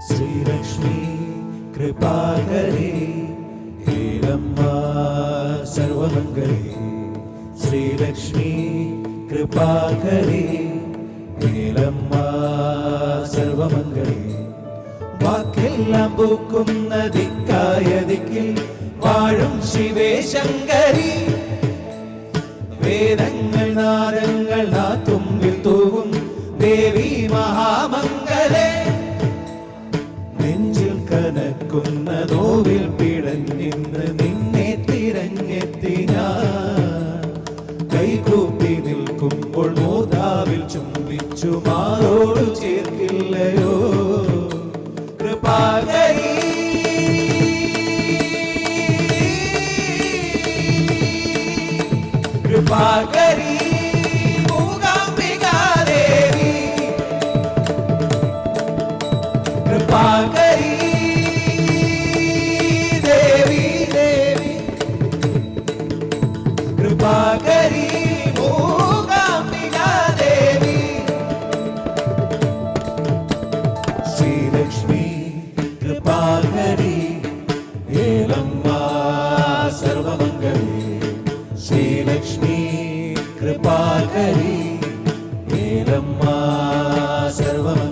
ശ്രീലക്ഷ്മി കൃപാകരേ ഹേരമ്മ സർവമംഗളേ. ശ്രീലക്ഷ്മി കൃപാകരേ ഹേരമ്മ സർവമംഗളേ. വാക്കെല്ലാം പൂക്കുന്ന ദിക്കായ ദിക്കിൽ വാഴും ശിവേ ശങ്കരി. വേദങ്ങൾ നാദങ്ങൾ നാത്തുമ്പിൽ തൂകും ദേവി മഹാമംഗലേ. നെഞ്ചിൽ കനക്കുന്ന നോവിൽ പിടഞ്ഞിന്ന് നിന്നെ തിരഞ്ഞെത്തി ഞാൻ. കൈകൂപ്പി നിൽക്കുമ്പോൾ മോതാവിൽ ചുംബിച്ചു മാറോട് ചേർക്കില്ലയോ കൃപാകരി. കൃപാകരി മൂകാംബികാദേവി. കൃപാകരി ദേവി ദേവി. കൃപാകരി മൂകാംബികാദേവി. ശ്രീലക്ഷ്മി കൃപാകരി ഹേളമ്മ സർവമംഗളേ. ശ്രീലക്ഷ്മി കൃപാകരി ഹേളമ്മ സർവമംഗളേ.